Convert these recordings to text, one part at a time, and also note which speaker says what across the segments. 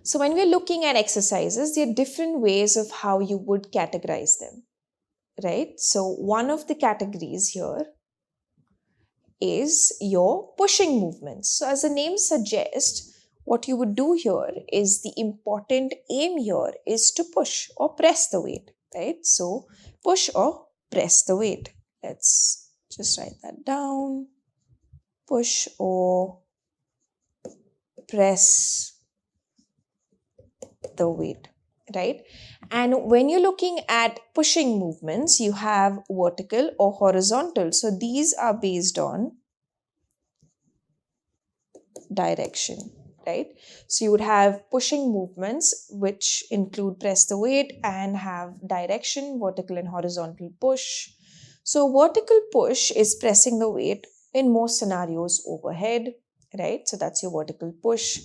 Speaker 1: So when we're looking at exercises, there are different ways of how you would categorize them, right? So one of the categories here is your pushing movements. So as the name suggests, what you would do here is the important aim here is to push or press the weight, right? So push or press the weight. Let's just write that down. Push or press the weight, right? And when you're looking at pushing movements, you have vertical or horizontal. So these are based on direction, right? So you would have pushing movements which include press the weight and have direction, vertical and horizontal push. So vertical push is pressing the weight in most scenarios overhead, right? So that's your vertical push.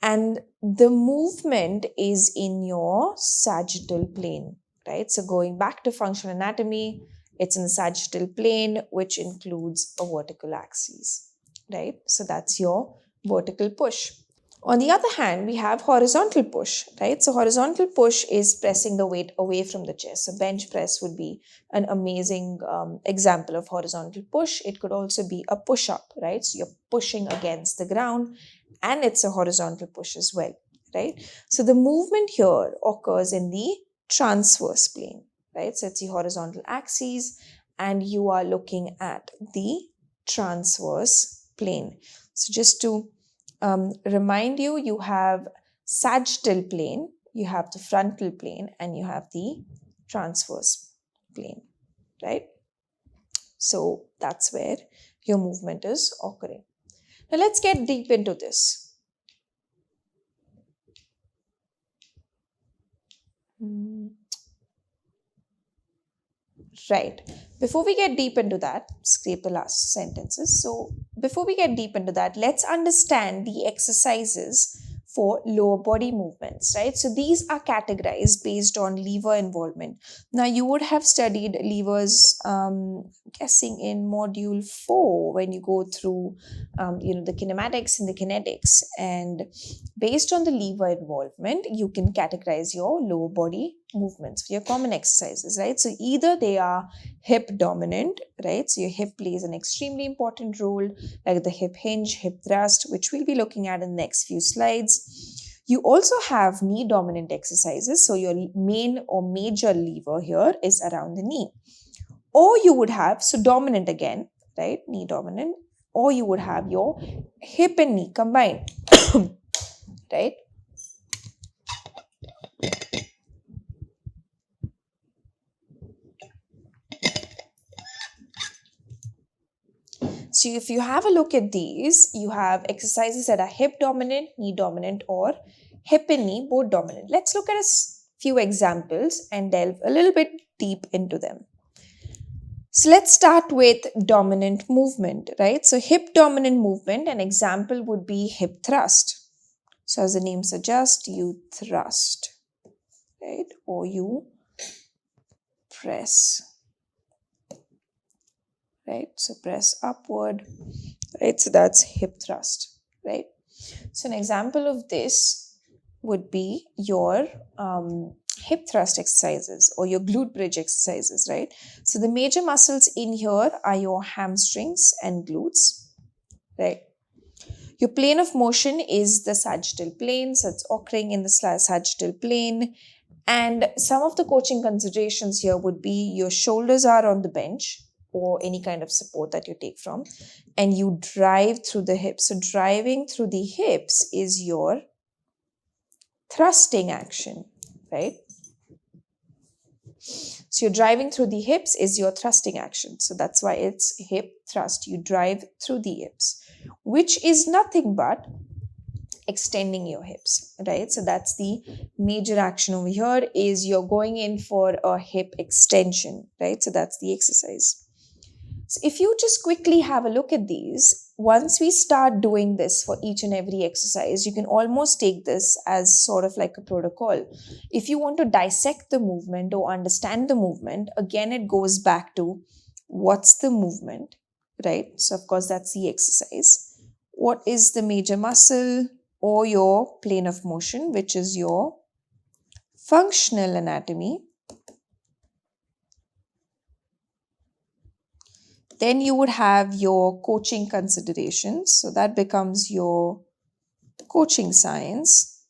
Speaker 1: And the movement is in your sagittal plane, right? So going back to functional anatomy, it's in the sagittal plane, which includes a vertical axis, right? So that's your vertical push. On the other hand, we have horizontal push, right? So horizontal push is pressing the weight away from the chest. So bench press would be an amazing example of horizontal push. It could also be a push-up, right? So you're pushing against the ground and it's a horizontal push as well, right? So the movement here occurs in the transverse plane, right? So it's the horizontal axis and you are looking at the transverse plane. So just to remind you, you have sagittal plane, you have the frontal plane, and you have the transverse plane, right? So that's where your movement is occurring. Now let's get deep into this. Right. Before we get deep into that, scrape the last sentences. So before we get deep into that, let's understand the exercises for lower body movements, right? So these are categorized based on lever involvement. Now you would have studied levers, guessing in module 4 when you go through, the kinematics and the kinetics. And based on the lever involvement, you can categorize your lower body movements for your common exercises, right? So either they are hip dominant, right? So your hip plays an extremely important role, like the hip hinge, hip thrust, which we'll be looking at in the next few slides. You also have knee dominant exercises. So your main or major lever here is around the knee. Or you would have, so dominant again, right? Knee dominant. Or you would have your hip and knee combined, right? So if you have a look at these, you have exercises that are hip dominant, knee dominant, or hip and knee both dominant. Let's look at a few examples and delve a little bit deep into them. So let's start with dominant movement, right? So hip dominant movement, an example would be hip thrust. So as the name suggests, you thrust, right? Or you press, right? So press upward, right? So that's hip thrust, right? So an example of this would be your hip thrust exercises or your glute bridge exercises, right? So the major muscles in here are your hamstrings and glutes, right? Your plane of motion is the sagittal plane, so it's occurring in the sagittal plane. And some of the coaching considerations here would be your shoulders are on the bench or any kind of support that you take from, and you drive through the hips. So driving through the hips is your thrusting action, right? So you're driving through the hips is your thrusting action. So that's why it's hip thrust. You drive through the hips, which is nothing but extending your hips, right? So that's the major action over here is you're going in for a hip extension, right? So that's the exercise. So if you just quickly have a look at these, once we start doing this for each and every exercise, you can almost take this as sort of like a protocol. If you want to dissect the movement or understand the movement, again, it goes back to what's the movement, right? So of course, that's the exercise. What is the major muscle? or your plane of motion, which is your functional anatomy. Then you would have your coaching considerations. So that becomes your coaching science.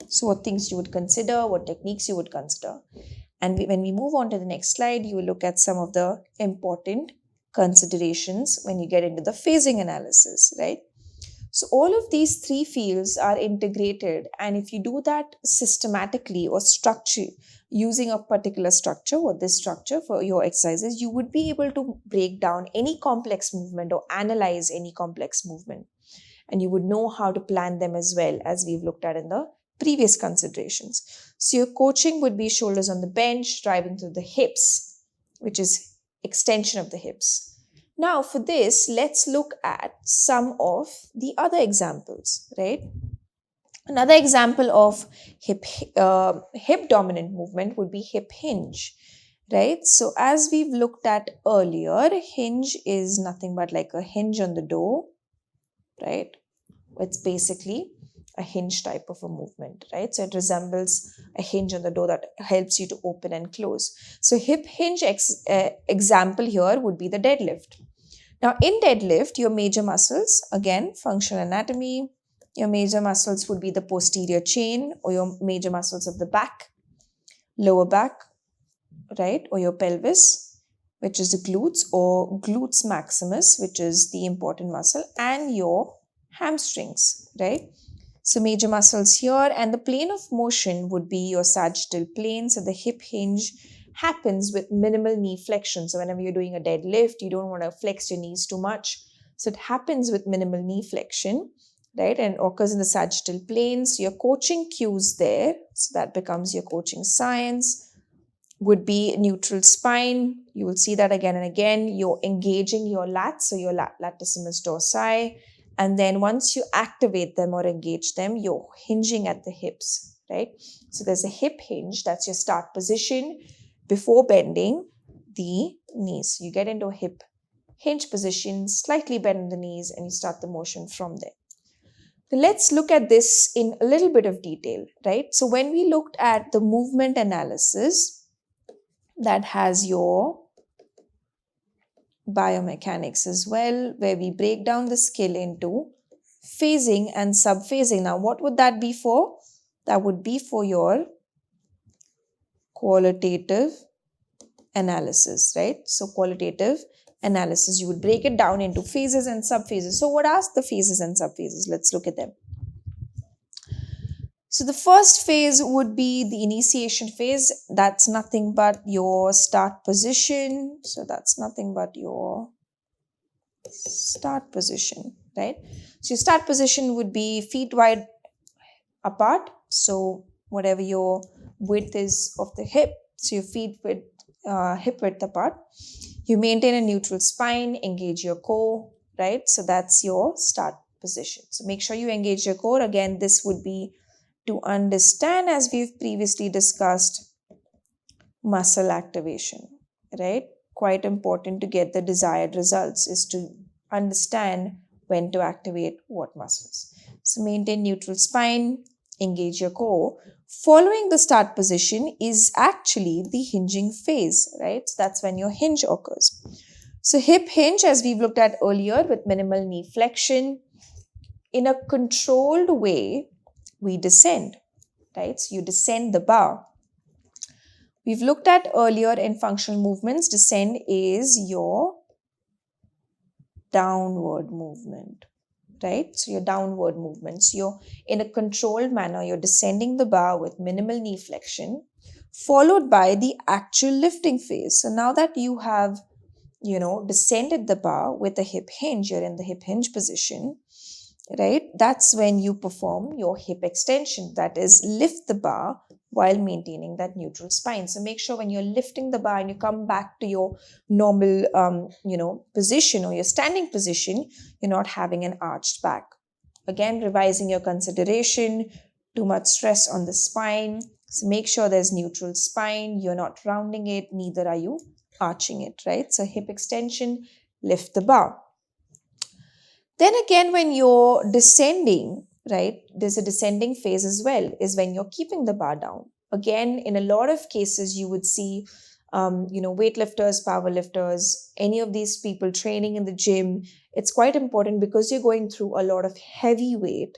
Speaker 1: So what things you would consider, what techniques you would consider. And when we move on to the next slide, you will look at some of the important considerations when you get into the phasing analysis, right? So all of these three fields are integrated, and if you do that systematically or structure using a particular structure or this structure for your exercises, you would be able to break down any complex movement or analyze any complex movement, and you would know how to plan them as well, as we've looked at in the previous considerations. So your coaching would be shoulders on the bench, driving through the hips, which is extension of the hips. Now for this, let's look at some of the other examples, right? Another example of hip dominant movement would be hip hinge, right? So as we've looked at earlier, hinge is nothing but like a hinge on the door, right? It's basically a hinge type of a movement, right? So it resembles a hinge on the door that helps you to open and close. So hip hinge example here would be the deadlift. Now in deadlift, your major muscles, again, functional anatomy, your major muscles would be the posterior chain or your major muscles of the back, lower back, right? Or your pelvis, which is the glutes, or glutes maximus, which is the important muscle, and your hamstrings, right? So major muscles here, and the plane of motion would be your sagittal plane. So the hip hinge happens with minimal knee flexion. So whenever you're doing a deadlift, you don't want to flex your knees too much. So it happens with minimal knee flexion, right? And occurs in the sagittal plane. So your coaching cues there, so that becomes your coaching science, would be neutral spine. You will see that again and again. You're engaging your lats, so your latissimus dorsi. And then once you activate them or engage them, you're hinging at the hips, right? So there's a hip hinge, that's your start position before bending the knees. You get into a hip hinge position, slightly bend the knees, and you start the motion from there. Let's look at this in a little bit of detail, right? So when we looked at the movement analysis, that has your biomechanics as well, where we break down the skill into phasing and subphasing. Now, what would that be for? That would be for your qualitative analysis, right? So qualitative analysis, you would break it down into phases and subphases. So what are the phases and subphases? Let's look at them. So the first phase would be the initiation phase. That's nothing but your start position. So that's nothing but your start position, right? So your start position would be feet wide apart. So whatever your width is of the hip, so your feet with hip width apart. You maintain a neutral spine, engage your core, right? So that's your start position. So make sure you engage your core. Again, this would be to understand, as we've previously discussed, muscle activation, right? Quite important to get the desired results is to understand when to activate what muscles. So maintain neutral spine, engage your core. Following the start position is actually the hinging phase, right? So that's when your hinge occurs. So hip hinge, as we've looked at earlier, with minimal knee flexion, in a controlled way, we descend, right? So you descend the bar. We've looked at earlier in functional movements, descend is your downward movement, right? So your downward movements, you're in a controlled manner, you're descending the bar with minimal knee flexion, followed by the actual lifting phase. So now that you have, descended the bar with a hip hinge, you're in the hip hinge position, right? That's when you perform your hip extension, that is lift the bar while maintaining that neutral spine. So make sure when you're lifting the bar and you come back to your normal, position or your standing position, you're not having an arched back. Again, revising your consideration, too much stress on the spine. So make sure there's neutral spine. You're not rounding it, neither are you arching it, right? So hip extension, lift the bar. Then again, when you're descending, right? There's a descending phase as well, is when you're keeping the bar down. Again, in a lot of cases, you would see, weightlifters, powerlifters, any of these people training in the gym. It's quite important because you're going through a lot of heavy weight,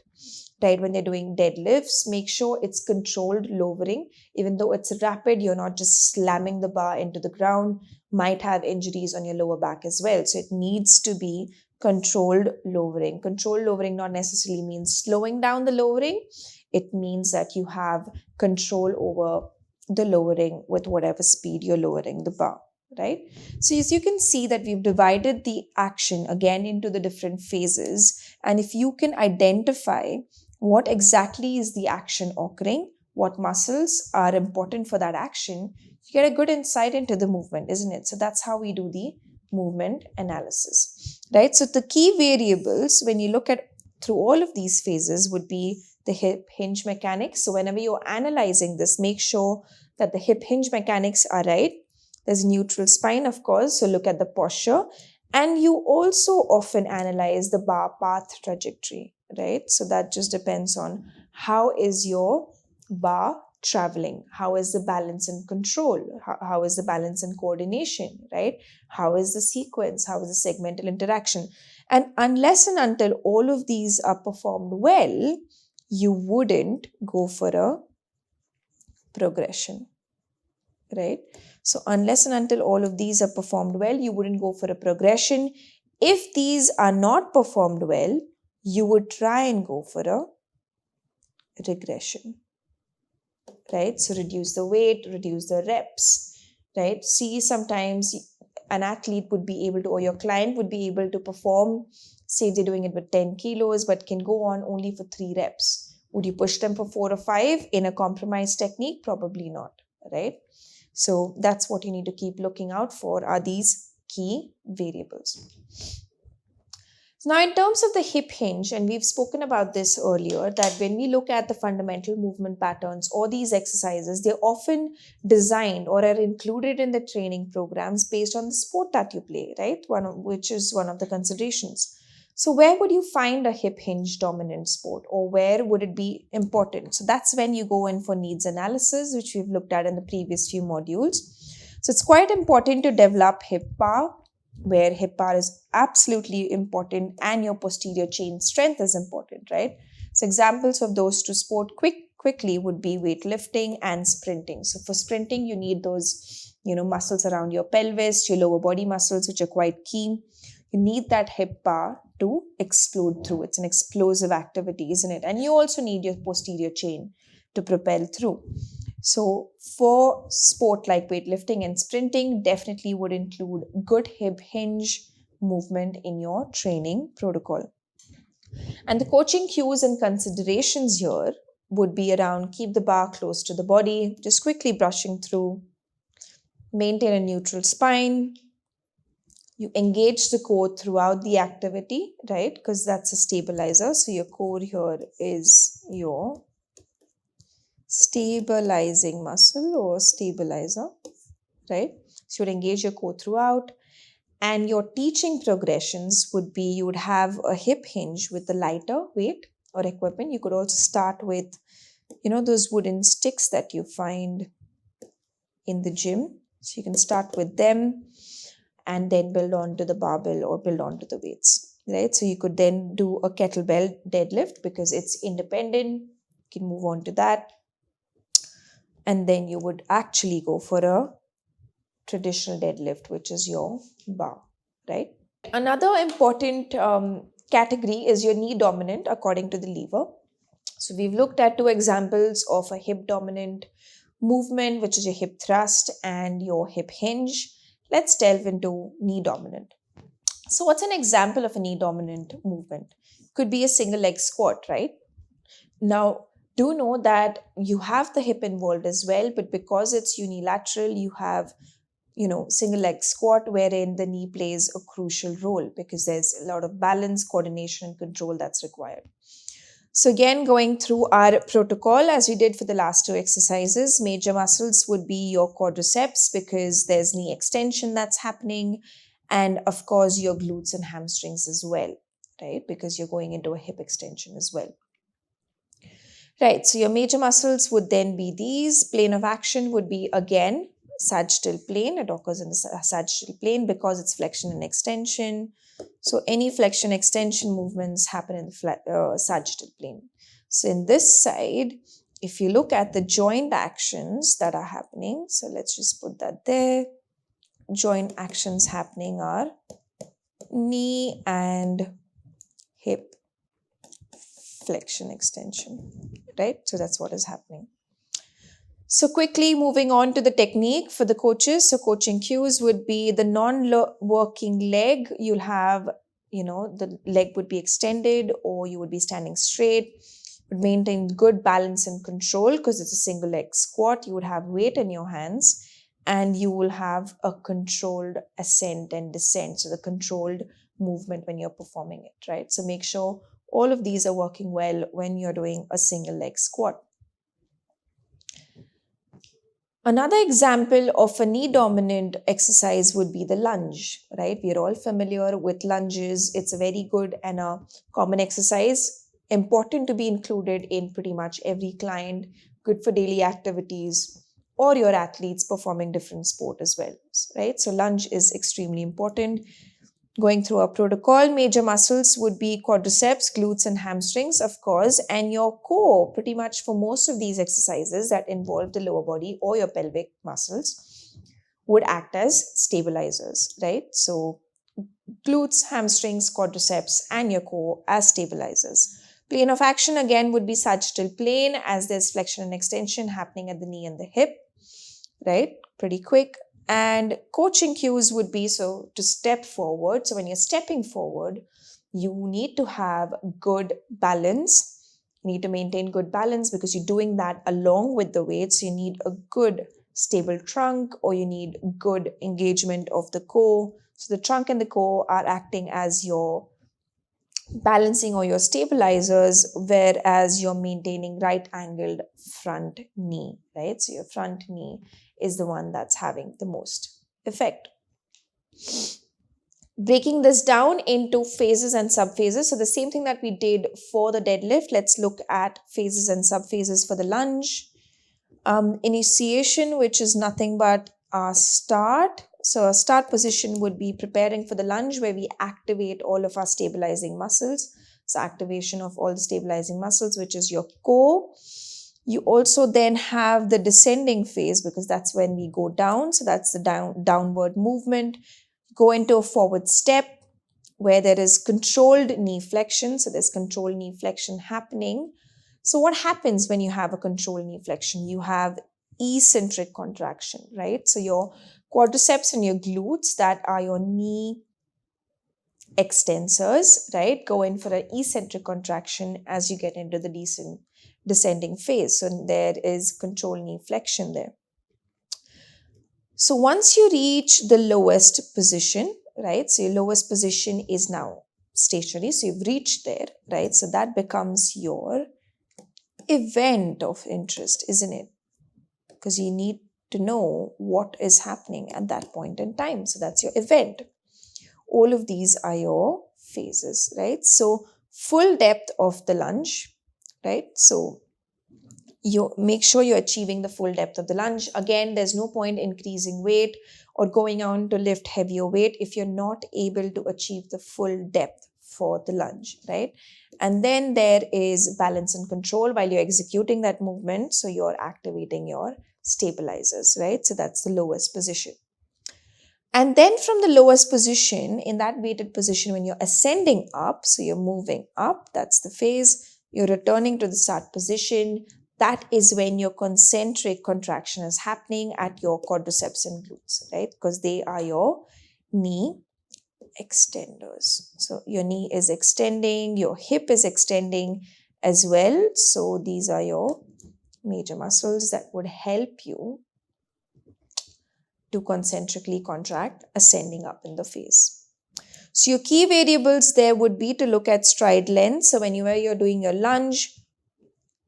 Speaker 1: right? When they're doing deadlifts, make sure it's controlled lowering. Even though it's rapid, you're not just slamming the bar into the ground, might have injuries on your lower back as well. So it needs to be controlled lowering. Controlled lowering not necessarily means slowing down the lowering. It means that you have control over the lowering with whatever speed you're lowering the bar, right? So as you can see that we've divided the action again into the different phases. And if you can identify what exactly is the action occurring, what muscles are important for that action, you get a good insight into the movement, isn't it? So that's how we do the movement analysis, right? So the key variables when you look at through all of these phases would be the hip hinge mechanics. So whenever you're analyzing this, make sure that the hip hinge mechanics are right. There's neutral spine, of course, so look at the posture. And you also often analyze the bar path trajectory, right? So that just depends on how is your bar traveling, how is the balance and control, how is the balance and coordination, right? How is the sequence, how is the segmental interaction? And unless and until all of these are performed well, you wouldn't go for a progression, right? So unless and until all of these are performed well, you wouldn't go for a progression. If these are not performed well, you would try and go for a regression, right? So reduce the weight, reduce the reps, right? See, sometimes an athlete would be able to, or your client would be able to perform, say they're doing it with 10 kilos, but can go on only for 3 reps. Would you push them for 4 or 5 in a compromised technique? Probably not, right? So that's what you need to keep looking out for, are these key variables. Now, in terms of the hip hinge, and we've spoken about this earlier, that when we look at the fundamental movement patterns or these exercises, they're often designed or are included in the training programs based on the sport that you play, right? Which is one of the considerations. So where would you find a hip hinge dominant sport, or where would it be important? So that's when you go in for needs analysis, which we've looked at in the previous few modules. So it's quite important to develop hip bar, where hip bar is absolutely important and your posterior chain strength is important, right? So examples of those two sport quickly would be weightlifting and sprinting. So for sprinting, you need those, muscles around your pelvis, your lower body muscles, which are quite key. You need that hip bar to explode through. It's an explosive activity, isn't it? And you also need your posterior chain to propel through. So for sport like weightlifting and sprinting, definitely would include good hip hinge movement in your training protocol. And the coaching cues and considerations here would be around keep the bar close to the body, just quickly brushing through, maintain a neutral spine. You engage the core throughout the activity, right? Because that's a stabilizer. So your core here is your stabilizing muscle or stabilizer, right? So you'd engage your core throughout. And your teaching progressions would be, you would have a hip hinge with a lighter weight or equipment. You could also start with, those wooden sticks that you find in the gym. So you can start with them and then build on to the barbell or build on to the weights, right? So you could then do a kettlebell deadlift because it's independent. You can move on to that. And then you would actually go for a traditional deadlift, which is your bar, right? Another important category is your knee dominant according to the lever. So we've looked at 2 examples of a hip dominant movement, which is your hip thrust and your hip hinge. Let's delve into knee dominant. So what's an example of a knee dominant movement? Could be a single leg squat, right? Now, do know that you have the hip involved as well, but because it's unilateral, you have, single leg squat wherein the knee plays a crucial role because there's a lot of balance, coordination, and control that's required. So again, going through our protocol as we did for the last 2 exercises, major muscles would be your quadriceps because there's knee extension that's happening, and of course your glutes and hamstrings as well, right? Because you're going into a hip extension as well. Right, so your major muscles would then be these. Plane of action would be again sagittal plane. It occurs in the sagittal plane because it's flexion and extension. So any flexion extension movements happen in the sagittal plane. So in this side, if you look at the joint actions that are happening, so let's just put that there. Joint actions happening are knee and hip flexion extension, right? So that's what is happening. So quickly moving on to the technique for the coaches. So coaching cues would be the non-working leg. You'll have, the leg would be extended or you would be standing straight. Would maintain good balance and control because it's a single leg squat. You would have weight in your hands and you will have a controlled ascent and descent. So the controlled movement when you're performing it, right? So make sure all of these are working well when you're doing a single leg squat. Another example of a knee dominant exercise would be the lunge, right? We are all familiar with lunges. It's a very good and a common exercise, important to be included in pretty much every client, good for daily activities or your athletes performing different sport as well, right? So lunge is extremely important. Going through our protocol, major muscles would be quadriceps, glutes, and hamstrings, of course, and your core, pretty much for most of these exercises that involve the lower body or your pelvic muscles, would act as stabilizers, right? So, glutes, hamstrings, quadriceps, and your core as stabilizers. Plane of action again would be sagittal plane as there's flexion and extension happening at the knee and the hip, right? Pretty quick. And coaching cues would be so to step forward. So when you're stepping forward, you need to have good balance. You need to maintain good balance because you're doing that along with the weight. So you need a good stable trunk or you need good engagement of the core. So the trunk and the core are acting as your balancing or your stabilizers, whereas you're maintaining right angled front knee, right? So your front knee is the one that's having the most effect. Breaking this down into phases and subphases. So the same thing that we did for the deadlift, let's look at phases and subphases for the lunge. Initiation, which is nothing but our start. So a start position would be preparing for the lunge where we activate all of our stabilizing muscles. So activation of all the stabilizing muscles, which is your core. You also then have the descending phase because that's when we go down. So that's the downward movement. Go into a forward step where there is controlled knee flexion. So there's controlled knee flexion happening. So what happens when you have a controlled knee flexion? You have eccentric contraction, right? So your quadriceps and your glutes, that are your knee extensors, right, go in for an eccentric contraction as you get into the descending phase. So there is controlled knee flexion there. So once you reach the lowest position, right, so your lowest position is now stationary. So you've reached there, right? So that becomes your event of interest, isn't it? Because you need to know what is happening at that point in time. So that's your event. All of these are your phases, right? So full depth of the lunge, right? So you make sure you're achieving the full depth of the lunge. Again, there's no point increasing weight or going on to lift heavier weight if you're not able to achieve the full depth for the lunge, right? And then there is balance and control while you're executing that movement. So you're activating your stabilizers, right? So that's the lowest position. And then from the lowest position, in that weighted position, when you're ascending up, so you're moving up, that's the phase, you're returning to the start position. That is when your concentric contraction is happening at your quadriceps and glutes, right? Because they are your knee extenders. So your knee is extending, your hip is extending as well. So these are your major muscles that would help you to concentrically contract ascending up in the phase. So your key variables there would be to look at stride length. So whenever you're doing your lunge,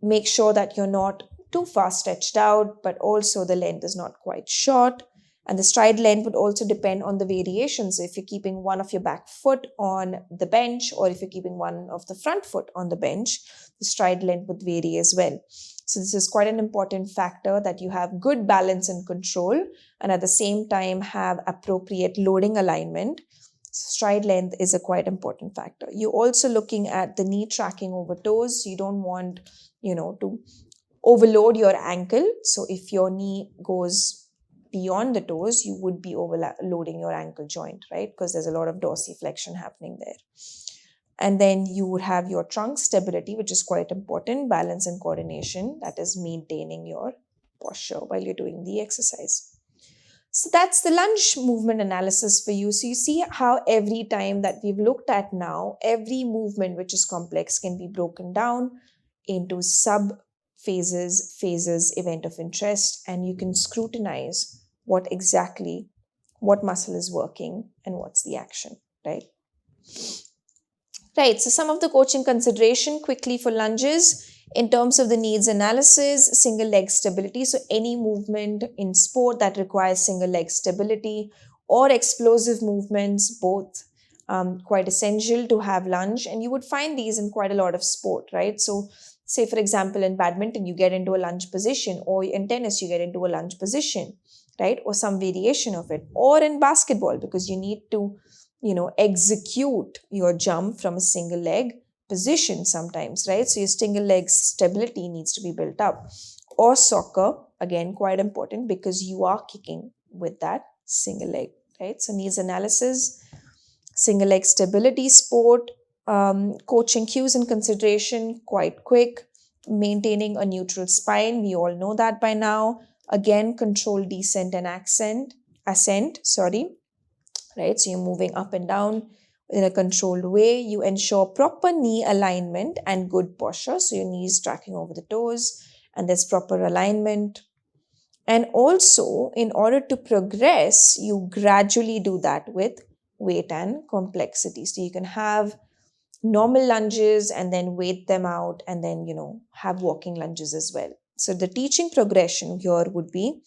Speaker 1: make sure that you're not too far stretched out, but also the length is not quite short. And the stride length would also depend on the variations. So if you're keeping one of your back foot on the bench, or if you're keeping one of the front foot on the bench, the stride length would vary as well. So this is quite an important factor, that you have good balance and control, and at the same time have appropriate loading alignment. So stride length is a quite important factor. You're also looking at the knee tracking over toes. You don't want, to overload your ankle. So if your knee goes beyond the toes, you would be overloading your ankle joint, right? Because there's a lot of dorsiflexion happening there. And then you would have your trunk stability, which is quite important, balance and coordination, that is maintaining your posture while you're doing the exercise. So that's the lunge movement analysis for you. So you see how every time that we've looked at now, every movement which is complex can be broken down into sub phases, event of interest, and you can scrutinize what muscle is working and what's the action, right? Right, so some of the coaching consideration quickly for lunges in terms of the needs analysis, single leg stability. So any movement in sport that requires single leg stability or explosive movements, both quite essential to have lunge. And you would find these in quite a lot of sport, right? So say, for example, in badminton, you get into a lunge position, or in tennis, you get into a lunge position, right? Or some variation of it, or in basketball, because you need to execute your jump from a single leg position sometimes, right? So your single leg stability needs to be built up. Or soccer, again, quite important, because you are kicking with that single leg, right? So needs analysis, single leg stability, sport, coaching cues and consideration, quite quick. Maintaining a neutral spine, we all know that by now. Again, control descent and ascent, right? So you're moving up and down in a controlled way. You ensure proper knee alignment and good posture. So your knees tracking over the toes and there's proper alignment. And also, in order to progress, you gradually do that with weight and complexity. So you can have normal lunges and then weight them out, and then, have walking lunges as well. So the teaching progression here would be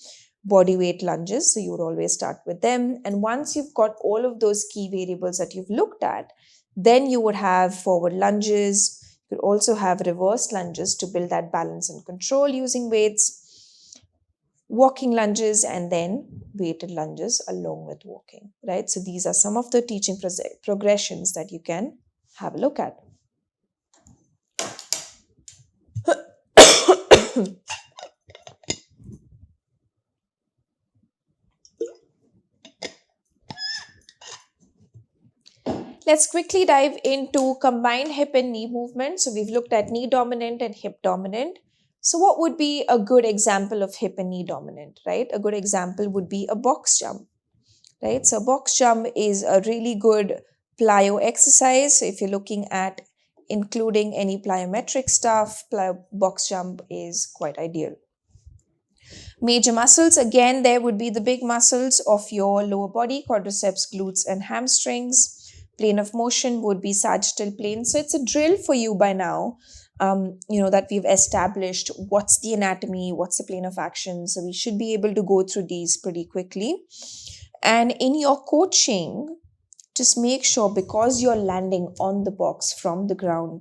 Speaker 1: body weight lunges. So you would always start with them. And once you've got all of those key variables that you've looked at, then you would have forward lunges. You could also have reverse lunges to build that balance and control using weights, walking lunges, and then weighted lunges along with walking, right? So these are some of the teaching progressions that you can have a look at. Let's quickly dive into combined hip and knee movement. So we've looked at knee dominant and hip dominant. So what would be a good example of hip and knee dominant, right? A good example would be a box jump, right? So box jump is a really good plyo exercise. So if you're looking at including any plyometric stuff, box jump is quite ideal. Major muscles, again, there would be the big muscles of your lower body, quadriceps, glutes, and hamstrings. Plane of motion would be sagittal plane. So it's a drill for you by now, that we've established what's the anatomy, what's the plane of action. So we should be able to go through these pretty quickly. And in your coaching, just make sure, because you're landing on the box from the ground,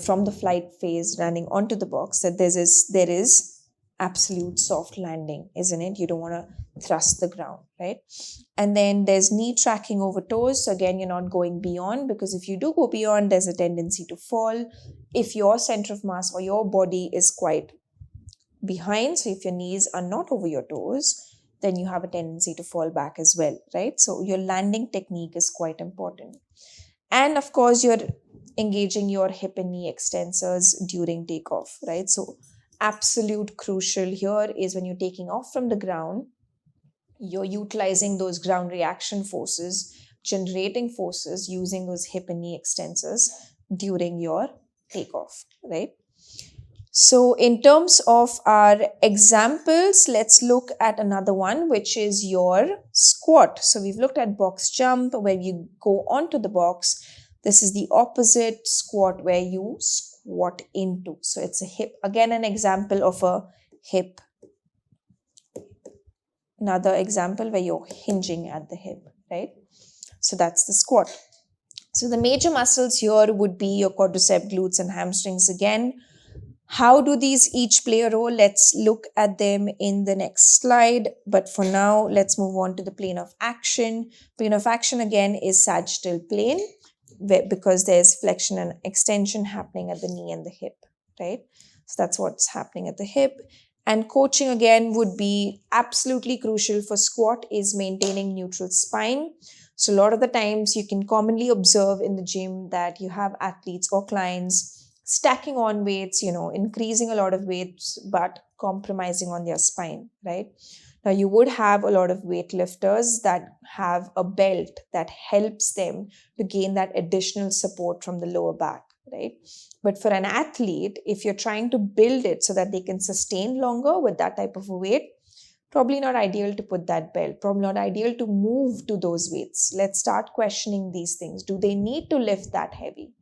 Speaker 1: from the flight phase, landing onto the box, that there is absolute soft landing, isn't it? You don't want to thrust the ground, right? And then there's knee tracking over toes. So again, you're not going beyond, because if you do go beyond, there's a tendency to fall. If your center of mass or your body is quite behind, so if your knees are not over your toes, then you have a tendency to fall back as well, right? So your landing technique is quite important. And of course, you're engaging your hip and knee extensors during takeoff, right? So absolute crucial here is when you're taking off from the ground, you're utilizing those ground reaction forces, generating forces using those hip and knee extensors during your takeoff, right? So in terms of our examples, let's look at another one, which is your squat. So we've looked at box jump, where you go onto the box. This is the opposite squat, where you squat into. So it's a hip, again, an example of a hip another example where you're hinging at the hip, right? So that's the squat. So the major muscles here would be your quadriceps, glutes, and hamstrings again. How do these each play a role? Let's look at them in the next slide. But for now, let's move on to the plane of action. Plane of action again is sagittal plane because there's flexion and extension happening at the knee and the hip, right? So that's what's happening at the hip. And coaching again would be absolutely crucial for squat is maintaining neutral spine. So a lot of the times you can commonly observe in the gym that you have athletes or clients stacking on weights, increasing a lot of weights, but compromising on their spine, right? Now, you would have a lot of weightlifters that have a belt that helps them to gain that additional support from the lower back, right? But for an athlete, if you're trying to build it so that they can sustain longer with that type of a weight, probably not ideal to put that belt, probably not ideal to move to those weights. Let's start questioning these things. Do they need to lift that heavy?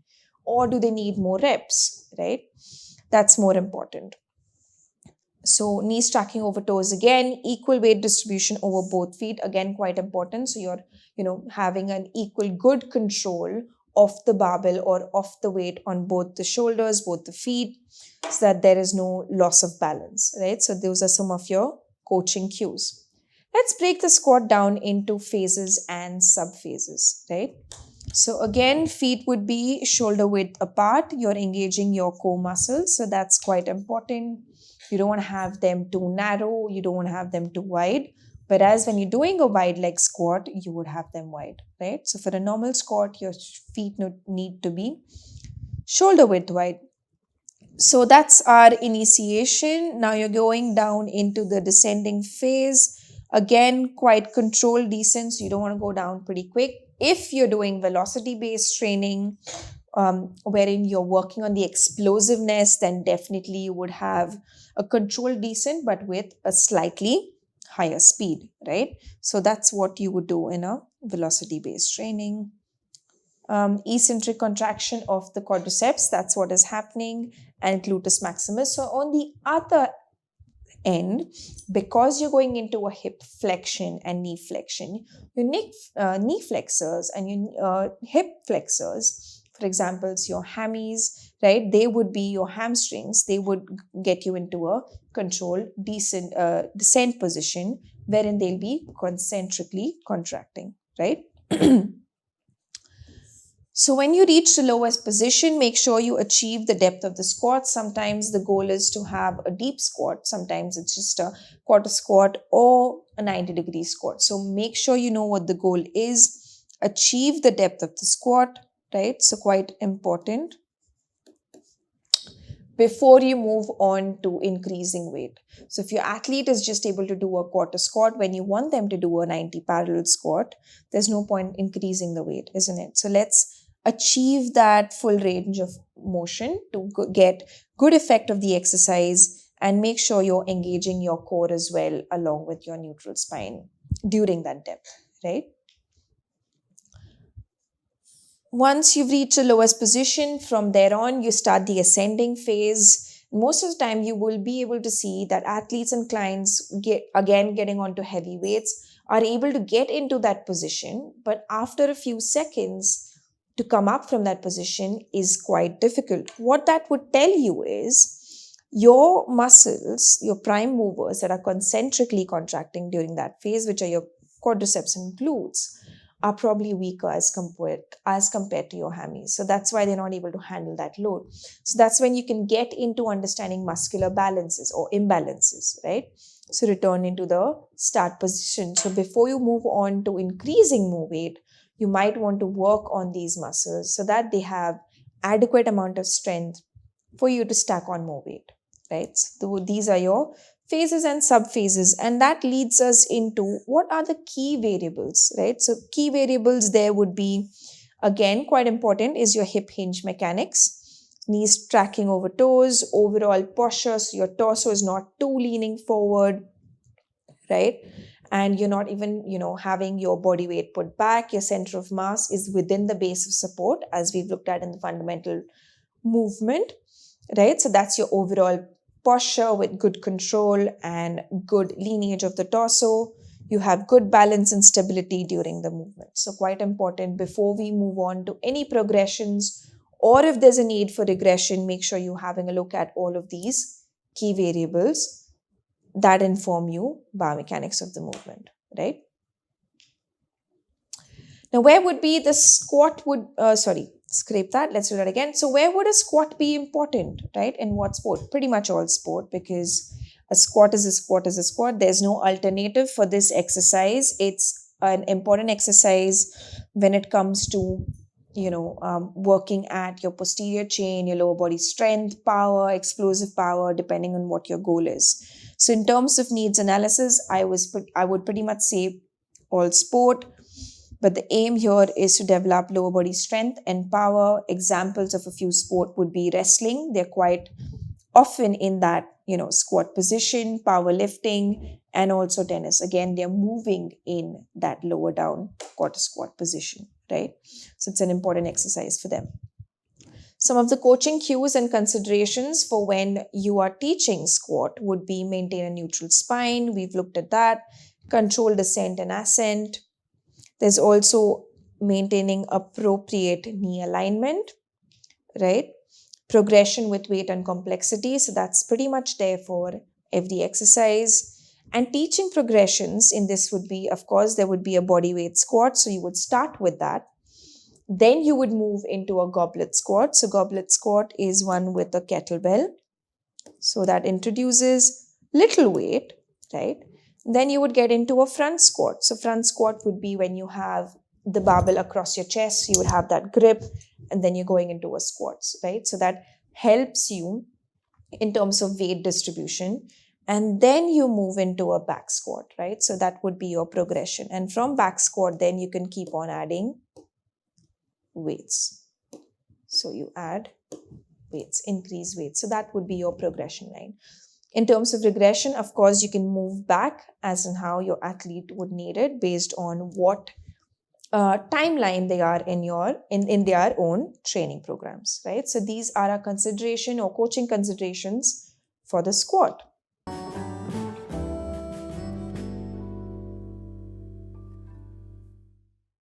Speaker 1: Or do they need more reps, right? That's more important. So knees tracking over toes again, equal weight distribution over both feet, again, quite important. So you're, having an equal good control of the barbell or of the weight on both the shoulders, both the feet, so that there is no loss of balance, right? So those are some of your coaching cues. Let's break the squat down into phases and sub-phases, right? So again, feet would be shoulder width apart. You're engaging your core muscles. So that's quite important. You don't want to have them too narrow. You don't want to have them too wide. Whereas when you're doing a wide leg squat, you would have them wide, right? So for a normal squat, your feet need to be shoulder width wide. So that's our initiation. Now you're going down into the descending phase. Again, quite controlled descent. So you don't want to go down pretty quick. If you're doing velocity-based training, wherein you're working on the explosiveness, then definitely you would have a controlled descent, but with a slightly higher speed, right? So that's what you would do in a velocity-based training. Eccentric contraction of the quadriceps, that's what is happening, and gluteus maximus. So on the other end, because you're going into a hip flexion and knee flexion, your knee flexors and your hip flexors, for example, your hammies, right? They would be your hamstrings. They would get you into a controlled descent position wherein they'll be concentrically contracting, right? So when you reach the lowest position, make sure you achieve the depth of the squat. Sometimes the goal is to have a deep squat. Sometimes it's just a quarter squat or a 90-degree squat. So make sure you know what the goal is. Achieve the depth of the squat, right? So quite important before you move on to increasing weight. So if your athlete is just able to do a quarter squat, when you want them to do a 90 parallel squat, there's no point increasing the weight, isn't it? So let's achieve that full range of motion to get good effect of the exercise and make sure you're engaging your core as well along with your neutral spine during that depth, right? Once you've reached the lowest position, from there on, you start the ascending phase. Most of the time, you will be able to see that athletes and clients getting onto heavy weights are able to get into that position, but after a few seconds, to come up from that position is quite difficult. What that would tell you is your muscles, your prime movers that are concentrically contracting during that phase, which are your quadriceps and glutes, are probably weaker as compared to your hammies. So that's why they're not able to handle that load. So that's when you can get into understanding muscular balances or imbalances, right? So return into the start position. So before you move on to increasing more weight, you might want to work on these muscles so that they have adequate amount of strength for you to stack on more weight, right? So these are your phases and sub-phases, and that leads us into what are the key variables, right? So key variables there would be, again, quite important is your hip hinge mechanics, knees tracking over toes, overall posture, so your torso is not too leaning forward, right? And you're not even, having your body weight put back. Your center of mass is within the base of support, as we've looked at in the fundamental movement, right? So that's your overall posture with good control and good lineage of the torso. you have good balance and stability during the movement. So quite important before we move on to any progressions, or if there's a need for regression, make sure you're having a look at all of these key variables that inform you biomechanics of the movement, right? Now, where would be the squat would, scrape that. Let's do that again. So where would a squat be important, right? In what sport? Pretty much all sport, because a squat is a squat is a squat. There's no alternative for this exercise. It's an important exercise when it comes to, working at your posterior chain, your lower body strength, power, explosive power, depending on what your goal is. So in terms of needs analysis, I would pretty much say all sport. But the aim here is to develop lower body strength and power. Examples of a few sport would be wrestling. They're quite often in that, squat position, powerlifting, and also tennis. Again, they're moving in that lower down quarter squat position, right? So it's an important exercise for them. Some of the coaching cues and considerations for when you are teaching squat would be maintain a neutral spine. We've looked at that. Control descent and ascent. There's also maintaining appropriate knee alignment, right? Progression with weight and complexity. So that's pretty much there for every exercise. And teaching progressions in this would be, of course, there would be a body weight squat. So you would start with that. Then you would move into a goblet squat. So goblet squat is one with a kettlebell. So that introduces little weight, right? Then you would get into a front squat. So front squat would be when you have the barbell across your chest. You would have that grip, and then you're going into a squats, right? So that helps you in terms of weight distribution. And then you move into a back squat, right? So that would be your progression. And from back squat, then you can keep on adding weights. So you add weights, increase weights. So that would be your progression line. In terms of regression, of course, you can move back as in how your athlete would need it based on what timeline they are in their own training programs, right? So these are our consideration or coaching considerations for the squat.